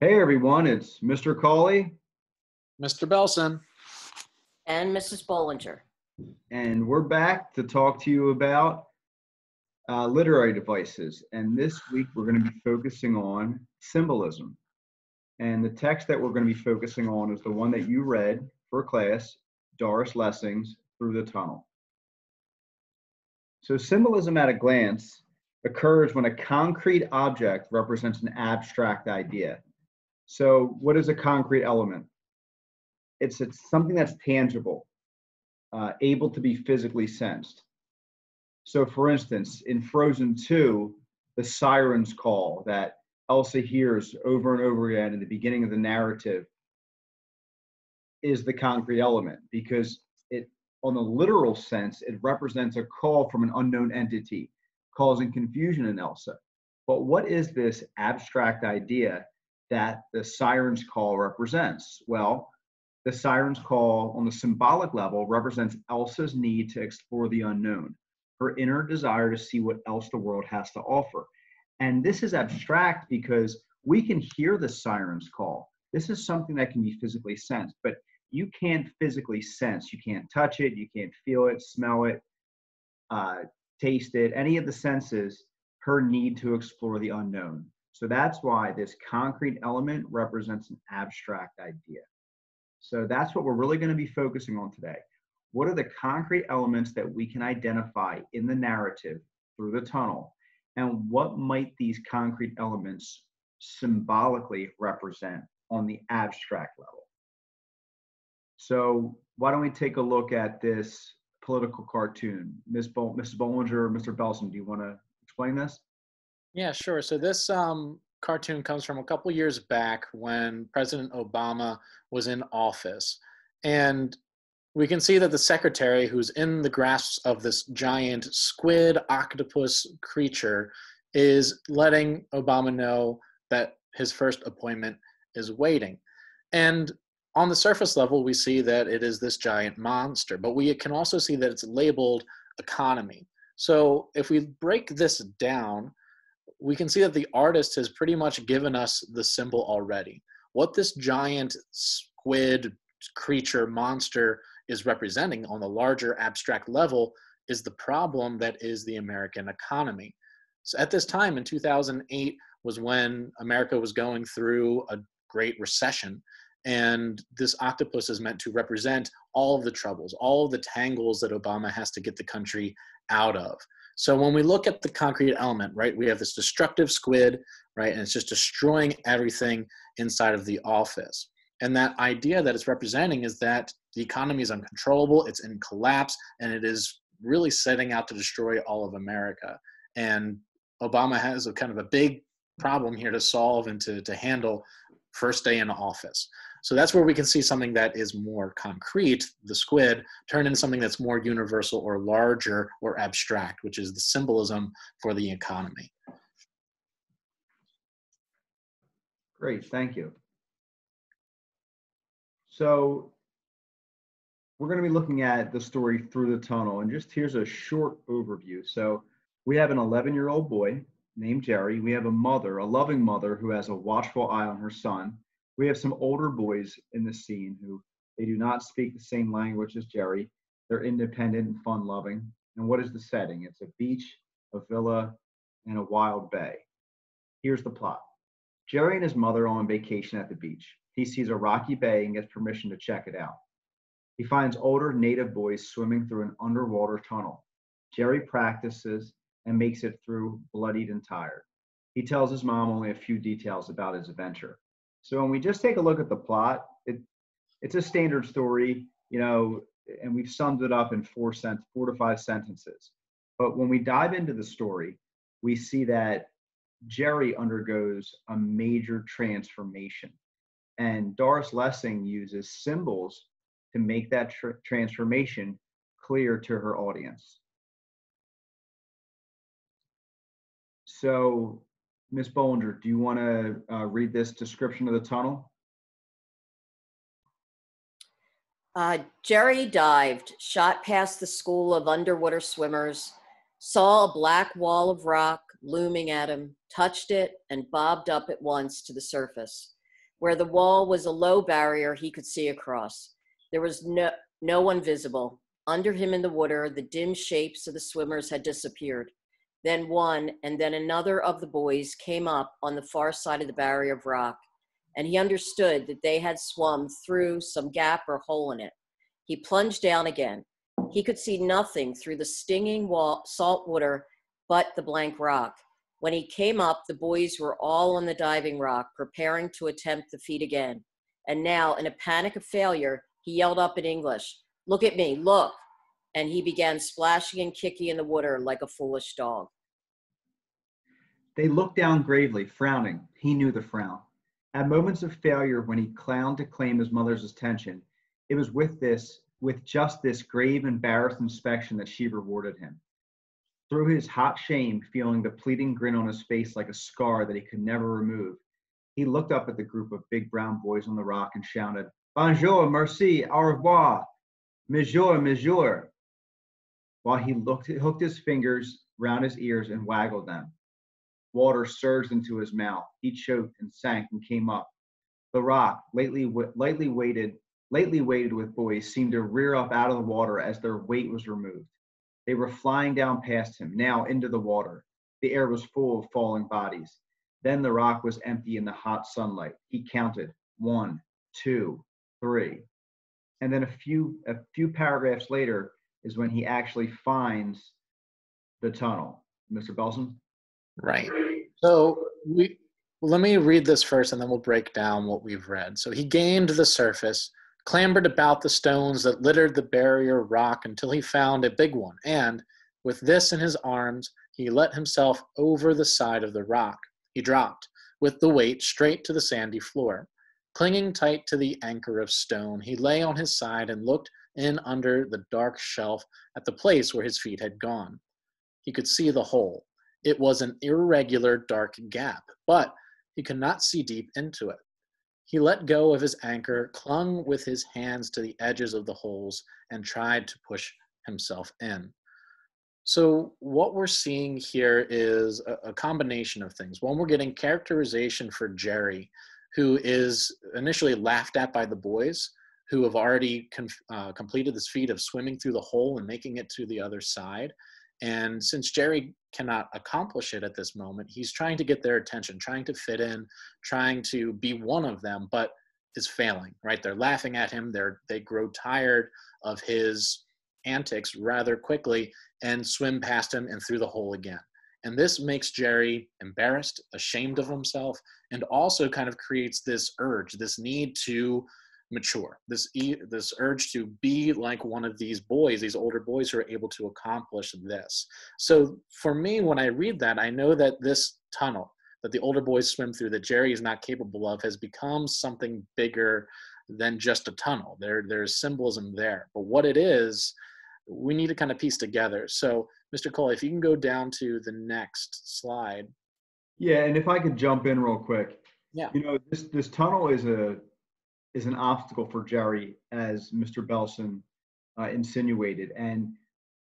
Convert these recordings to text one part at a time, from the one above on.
Hey everyone, it's Mr. Cawley, Mr. Belson. And Mrs. Boulanger. and we're back to talk to you about literary devices. And this week we're going to be focusing on symbolism. And the text that we're going to be focusing on is the one that you read for class, Doris Lessing's Through the Tunnel. So, symbolism at a glance occurs when a concrete object represents an abstract idea. So, what is a concrete element? It's something that's tangible, able to be physically sensed. So, for instance, in Frozen 2, the siren's call that Elsa hears over and over again in the beginning of the narrative is the concrete element because it, on the literal sense, it represents a call from an unknown entity, causing confusion in Elsa. But what is this abstract idea that the siren's call represents? Well, the siren's call on the symbolic level represents Elsa's need to explore the unknown, her inner desire to see what else the world has to offer. And this is abstract because we can hear the siren's call. This is something that can be physically sensed, but you can't physically sense. You can't touch it, you can't feel it, smell it, taste it, any of the senses, her need to explore the unknown. So that's why this concrete element represents an abstract idea. So that's what we're really going to be focusing on today. What are the concrete elements that we can identify in the narrative through the tunnel? And what might these concrete elements symbolically represent on the abstract level? So why don't we take a look at this political cartoon? Mrs. Boulanger or Mr. Belson, do you want to explain this? Yeah, sure. So this cartoon comes from a couple years back when President Obama was in office. And we can see that the secretary, who's in the grasp of this giant squid octopus creature, is letting Obama know that his first appointment is waiting. And on the surface level, we see that it is this giant monster, but we can also see that it's labeled economy. So if we break this down, we can see that the artist has pretty much given us the symbol already. What this giant squid creature monster is representing on the larger abstract level is the problem that is the American economy. So at this time in 2008 was when America was going through a great recession. And this octopus is meant to represent all of the troubles, all of the tangles that Obama has to get the country out of. So when we look at the concrete element, right, we have this destructive squid, right, and it's just destroying everything inside of the office. And that idea that it's representing is that the economy is uncontrollable, it's in collapse, and it is really setting out to destroy all of America. And Obama has a kind of a big problem here to solve and to handle first day in office. So that's where we can see something that is more concrete, the squid, turn into something that's more universal or larger or abstract, which is the symbolism for the economy. Great, thank you. So we're going to be looking at the story Through the Tunnel, and just here's a short overview. So we have an 11-year-old boy named Jerry. We have a mother, a loving mother, who has a watchful eye on her son. We have some older boys in the scene who they do not speak the same language as Jerry. They're independent and fun-loving. And what is the setting? It's a beach, a villa, and a wild bay. Here's the plot. Jerry and his mother are on vacation at the beach. He sees a rocky bay and gets permission to check it out. He finds older native boys swimming through an underwater tunnel. Jerry practices and makes it through bloodied and tired. He tells his mom only a few details about his adventure. So when we just take a look at the plot, it's a standard story, and we've summed it up in 4 to 5 sentences. But when we dive into the story, we see that Jerry undergoes a major transformation. And Doris Lessing uses symbols to make that transformation clear to her audience. So, Ms. Boulanger, do you want to read this description of the tunnel? Jerry dived, shot past the school of underwater swimmers, saw a black wall of rock looming at him, touched it, and bobbed up at once to the surface. Where the wall was a low barrier he could see across. There was no one visible. Under him in the water, the dim shapes of the swimmers had disappeared. Then one and then another of the boys came up on the far side of the barrier of rock, and he understood that they had swum through some gap or hole in it. He plunged down again. He could see nothing through the stinging salt water but the blank rock. When he came up, the boys were all on the diving rock, preparing to attempt the feat again. And now, in a panic of failure, he yelled up in English, "Look at me, look!" And he began splashing and kicking in the water like a foolish dog. They looked down gravely, frowning. He knew the frown. At moments of failure, when he clowned to claim his mother's attention, it was with just this grave, embarrassed inspection that she rewarded him. Through his hot shame, feeling the pleading grin on his face like a scar that he could never remove, he looked up at the group of big brown boys on the rock and shouted, "Bonjour, merci, au revoir, monsieur, monsieur," while he hooked his fingers round his ears and waggled them. Water surged into his mouth. He choked and sank and came up. The rock, lately weighted with boys, seemed to rear up out of the water as their weight was removed. They were flying down past him, now into the water. The air was full of falling bodies. Then the rock was empty in the hot sunlight. He counted 1, 2, 3. And then a few paragraphs later is when he actually finds the tunnel. Mr. Belson? Right. So let me read this first and then we'll break down what we've read. So he gained the surface, clambered about the stones that littered the barrier rock until he found a big one, and with this in his arms, he let himself over the side of the rock. He dropped, with the weight, straight to the sandy floor. Clinging tight to the anchor of stone, he lay on his side and looked in under the dark shelf at the place where his feet had gone. He could see the hole. It was an irregular dark gap, but he could not see deep into it. He let go of his anchor, clung with his hands to the edges of the holes, and tried to push himself in. So what we're seeing here is a combination of things. One, we're getting characterization for Jerry, who is initially laughed at by the boys, who have already completed this feat of swimming through the hole and making it to the other side. And since Jerry cannot accomplish it at this moment, he's trying to get their attention, trying to fit in, trying to be one of them, but is failing, right? They're laughing at him. They grow tired of his antics rather quickly and swim past him and through the hole again. And this makes Jerry embarrassed, ashamed of himself, and also kind of creates this urge, this need to mature, this urge to be like one of these boys, these older boys who are able to accomplish this. So for me, when I read that, I know that this tunnel that the older boys swim through, that Jerry is not capable of, has become something bigger than just a tunnel. There's symbolism there, but what it is, we need to kind of piece together. So Mr. Cawley, if you can go down to the next slide. Yeah, and if I could jump in real quick. Yeah. You know, this tunnel is an obstacle for Jerry, as Mr. Belson insinuated. And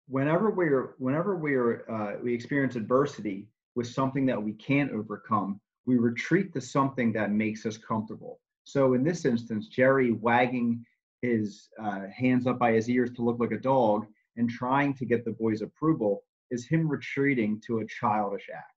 whenever we experience adversity with something that we can't overcome, we retreat to something that makes us comfortable. So in this instance, Jerry wagging his hands up by his ears to look like a dog and trying to get the boys' approval is him retreating to a childish act.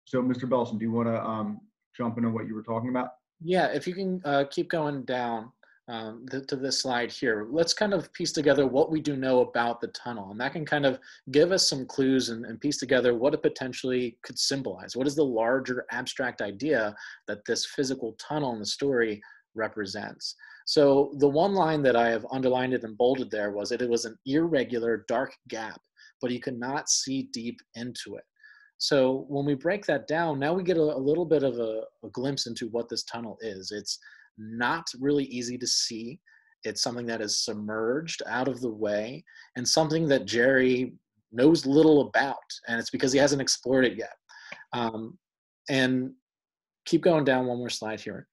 So Mr. Belson, do you want to jump into what you were talking about? Yeah, if you can keep going down to this slide here, let's kind of piece together what we do know about the tunnel. And that can kind of give us some clues and piece together what it potentially could symbolize. What is the larger abstract idea that this physical tunnel in the story represents? So the one line that I have underlined it and bolded there was that it was an irregular dark gap, but you could not see deep into it. So when we break that down, now we get a little bit of a glimpse into what this tunnel is. It's not really easy to see. It's something that is submerged out of the way and something that Jerry knows little about. And it's because he hasn't explored it yet. And keep going down one more slide here.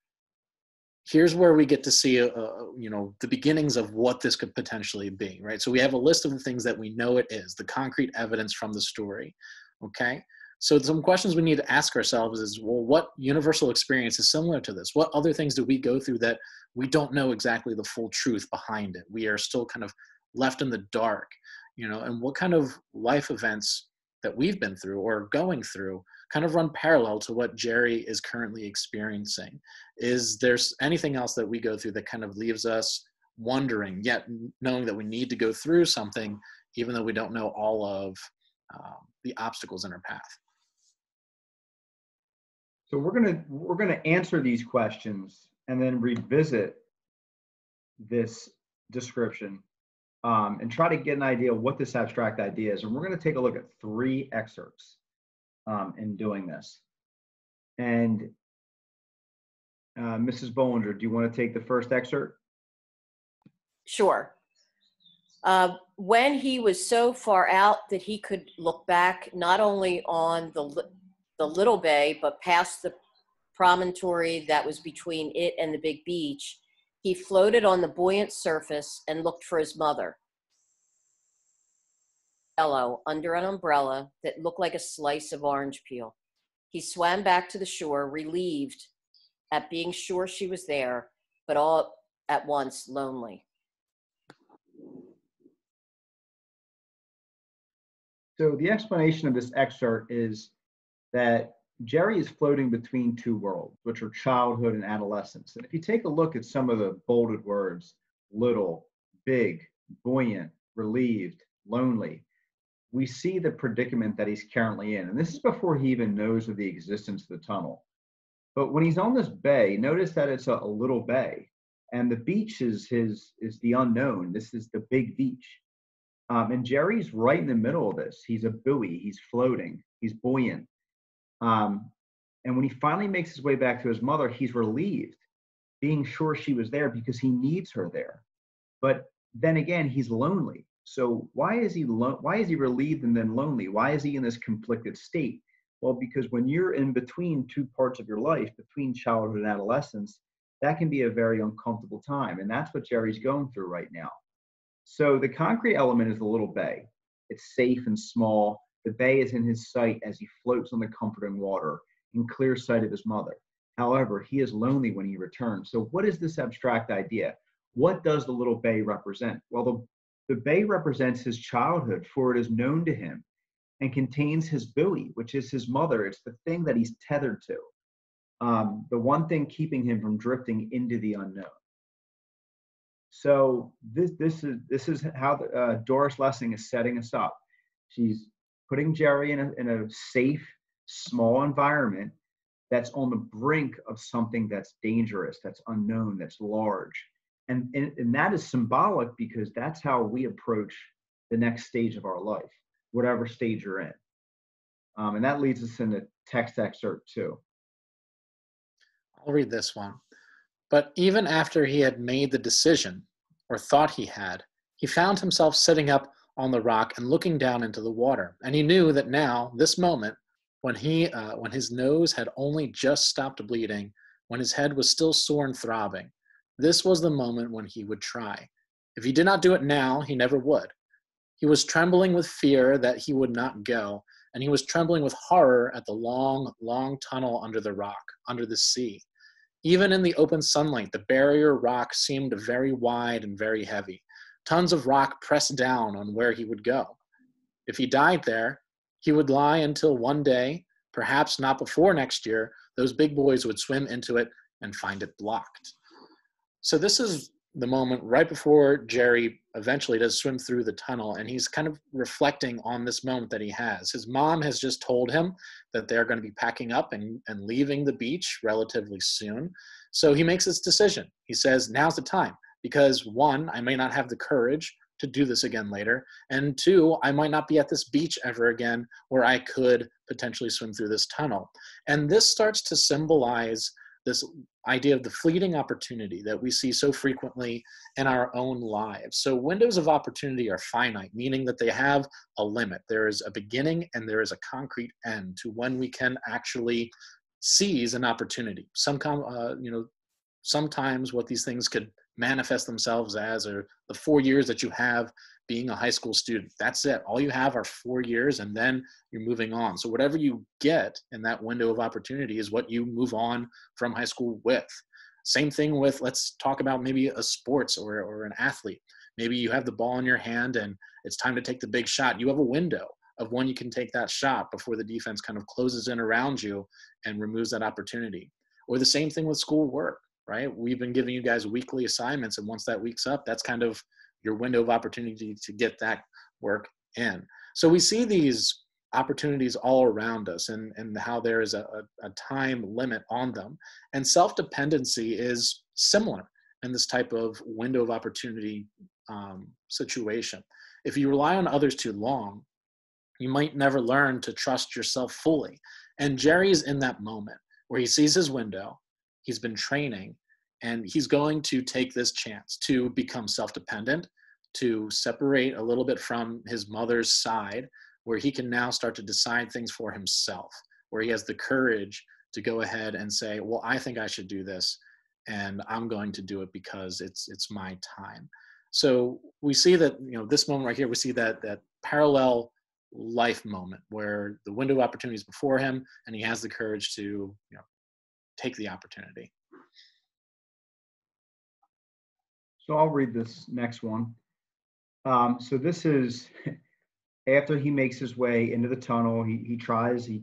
Here's where we get to see, the beginnings of what this could potentially be, right? So we have a list of the things that we know it is, the concrete evidence from the story, okay? So some questions we need to ask ourselves is, well, what universal experience is similar to this? What other things do we go through that we don't know exactly the full truth behind it? We are still kind of left in the dark, and what kind of life events that we've been through or going through kind of run parallel to what Jerry is currently experiencing? Is there anything else that we go through that kind of leaves us wondering, yet knowing that we need to go through something, even though we don't know all of the obstacles in our path? So we're gonna answer these questions and then revisit this description and try to get an idea of what this abstract idea is. And we're going to take a look at 3 excerpts in doing this. And Mrs. Boulanger, do you want to take the first excerpt? Sure. When he was so far out that he could look back not only on the little bay, but past the promontory that was between it and the big beach, he floated on the buoyant surface and looked for his mother. Yellow, under an umbrella that looked like a slice of orange peel. He swam back to the shore, relieved at being sure she was there, but all at once lonely. So the explanation of this excerpt is that Jerry is floating between 2 worlds, which are childhood and adolescence. And if you take a look at some of the bolded words, little, big, buoyant, relieved, lonely, we see the predicament that he's currently in. And this is before he even knows of the existence of the tunnel. But when he's on this bay, notice that it's a little bay. And the beach is the unknown. This is the big beach. And Jerry's right in the middle of this. He's a buoy. He's floating. He's buoyant. And when he finally makes his way back to his mother, he's relieved, being sure she was there because he needs her there. But then again, he's lonely. So why is he relieved and then lonely? Why is he in this conflicted state? Well, because when you're in between 2 parts of your life, between childhood and adolescence, that can be a very uncomfortable time. And that's what Jerry's going through right now. So the concrete element is the little bay. It's safe and small. The bay is in his sight as he floats on the comforting water in clear sight of his mother. However, he is lonely when he returns. So what is this abstract idea? What does the little bay represent? Well, the bay represents his childhood, for it is known to him and contains his buoy, which is his mother. It's the thing that he's tethered to, the one thing keeping him from drifting into the unknown. So this is how Doris Lessing is setting us up. She's putting Jerry in a safe, small environment that's on the brink of something that's dangerous, that's unknown, that's large. And that is symbolic because that's how we approach the next stage of our life, whatever stage you're in. And that leads us into text excerpt 2. I'll read this one. But even after he had made the decision, or thought he had, he found himself sitting up on the rock and looking down into the water. And he knew that now, this moment, when his nose had only just stopped bleeding, when his head was still sore and throbbing, this was the moment when he would try. If he did not do it now, he never would. He was trembling with fear that he would not go, and he was trembling with horror at the long, long tunnel under the rock, under the sea. Even in the open sunlight, the barrier rock seemed very wide and very heavy. Tons of rock pressed down on where he would go. If he died there, he would lie until one day, perhaps not before next year, those big boys would swim into it and find it blocked. So this is the moment right before Jerry eventually does swim through the tunnel, and he's kind of reflecting on this moment that he has. His mom has just told him that they're going to be packing up and leaving the beach relatively soon. So he makes this decision. He says, now's the time, because 1, I may not have the courage to do this again later, and 2, I might not be at this beach ever again where I could potentially swim through this tunnel. And this starts to symbolize this idea of the fleeting opportunity that we see so frequently in our own lives. So windows of opportunity are finite, meaning that they have a limit. There is a beginning and there is a concrete end to when we can actually seize an opportunity. Sometimes what these things could manifest themselves as are the 4 years that you have being a high school student. That's it. All you have are 4 years, and then you're moving on. So whatever you get in that window of opportunity is what you move on from high school with. Same thing with, let's talk about maybe a sports or an athlete. Maybe you have the ball in your hand and it's time to take the big shot. You have a window of when you can take that shot before the defense kind of closes in around you and removes that opportunity. Or the same thing with school work, right? We've been giving you guys weekly assignments, and once that week's up, that's kind of your window of opportunity to get that work in. So we see these opportunities all around us, and how there is a time limit on them. And self-dependency is similar in this type of window of opportunity situation. If you rely on others too long, you might never learn to trust yourself fully. And Jerry's in that moment where he sees his window, he's been training, and he's going to take this chance to become self-dependent, to separate a little bit from his mother's side, where he can now start to decide things for himself, where he has the courage to go ahead and say, well, I think I should do this, and I'm going to do it because it's my time. So we see that, this moment right here, we see that parallel life moment where the window of opportunity is before him, and he has the courage to, take the opportunity. So I'll read this next one. So this is after he makes his way into the tunnel. He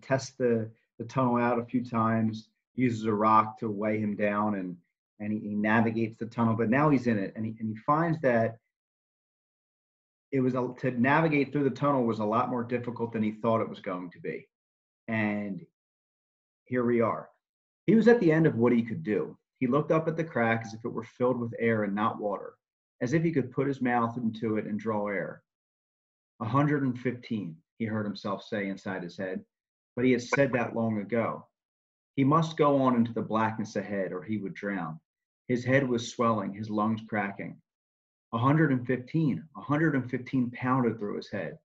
tests the tunnel out a few times, uses a rock to weigh him down, and he navigates the tunnel. But now he's in it, and he finds that to navigate through the tunnel was a lot more difficult than he thought it was going to be. And here we are. He was at the end of what he could do. He looked up at the crack as if it were filled with air and not water, as if he could put his mouth into it and draw air. 115, he heard himself say inside his head, but he had said that long ago. He must go on into the blackness ahead, or he would drown. His head was swelling, his lungs cracking. 115 pounded through his head,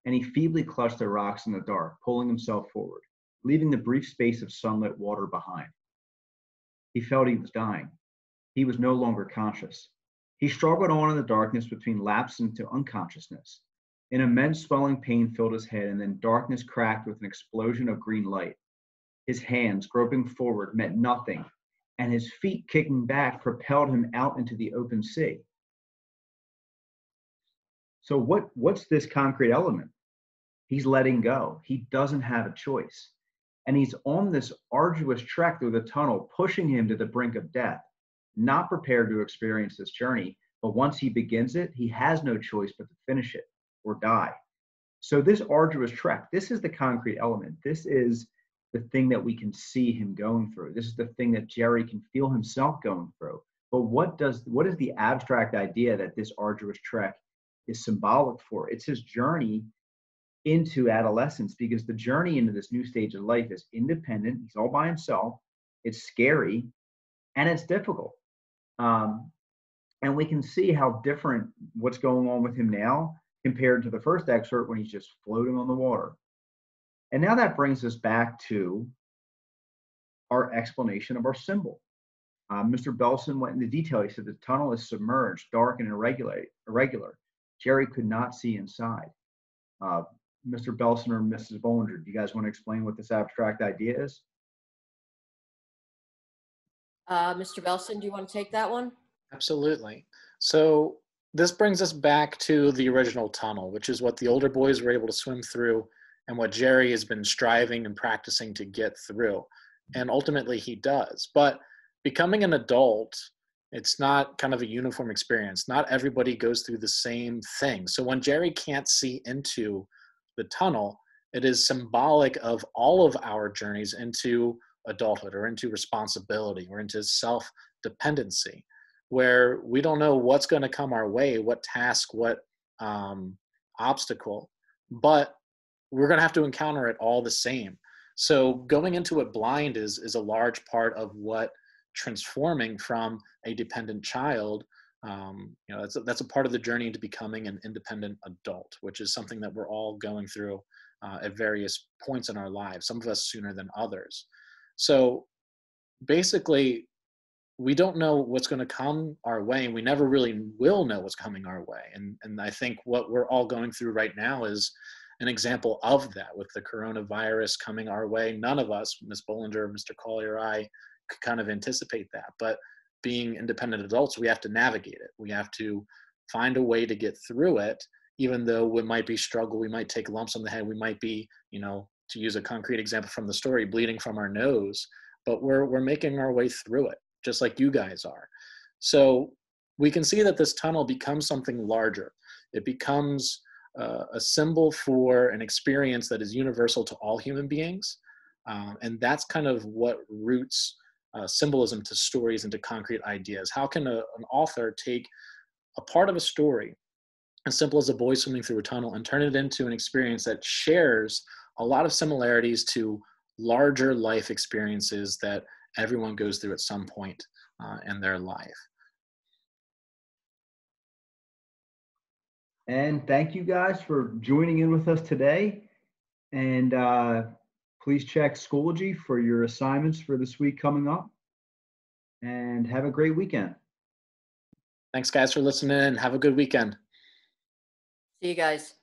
and he feebly clutched the rocks in the dark, pulling himself forward, leaving the brief space of sunlit water behind. He felt he was dying. He was no longer conscious. He struggled on in the darkness between lapse into unconsciousness. An immense swelling pain filled his head, and then darkness cracked with an explosion of green light. His hands, groping forward, meant nothing, and his feet kicking back propelled him out into the open sea. So what's this concrete element? He's letting go. He doesn't have a choice. And he's on this arduous trek through the tunnel, pushing him to the brink of death, not prepared to experience this journey. But once he begins it, he has no choice but to finish it or die. So this arduous trek, this is the concrete element. This is the thing that we can see him going through. This is the thing that Jerry can feel himself going through. But what is the abstract idea that this arduous trek is symbolic for? It's his journey into adolescence, because the journey into this new stage of life is independent. He's all by himself. It's scary and it's difficult. And we can see how different what's going on with him now compared to the first excerpt when he's just floating on the water. And now that brings us back to our explanation of our symbol. Mr. Belson went into detail. He said the tunnel is submerged, dark, and irregular. Jerry could not see inside. Mr. Belson or Mrs. Boulanger, do you guys want to explain what this abstract idea is? Mr. Belson, do you want to take that one? Absolutely. So this brings us back to the original tunnel, which is what the older boys were able to swim through and what Jerry has been striving and practicing to get through. And ultimately he does. But becoming an adult, it's not kind of a uniform experience. Not everybody goes through the same thing. So when Jerry can't see into the tunnel, it is symbolic of all of our journeys into adulthood or into responsibility or into self-dependency, where we don't know what's going to come our way, what task, what obstacle, but we're going to have to encounter it all the same. So going into it blind is a large part of what transforming from a dependent child, that's a part of the journey into becoming an independent adult, which is something that we're all going through at various points in our lives, some of us sooner than others. So basically, we don't know what's going to come our way, and we never really will know what's coming our way. And I think what we're all going through right now is an example of that. With the coronavirus coming our way, none of us, Ms. Boulanger, Mr. Cawley, or I, could kind of anticipate that. But being independent adults, we have to navigate it. We have to find a way to get through it, even though we might be struggle, we might take lumps on the head, we might be, to use a concrete example from the story, bleeding from our nose, but we're making our way through it, just like you guys are. So we can see that this tunnel becomes something larger. It becomes a symbol for an experience that is universal to all human beings. And that's kind of what roots symbolism to stories and to concrete ideas. How can an author take a part of a story, as simple as a boy swimming through a tunnel, and turn it into an experience that shares a lot of similarities to larger life experiences that everyone goes through at some point in their life. And thank you guys for joining in with us today. And please check Schoology for your assignments for this week coming up. And have a great weekend. Thanks, guys, for listening, and have a good weekend. See you guys.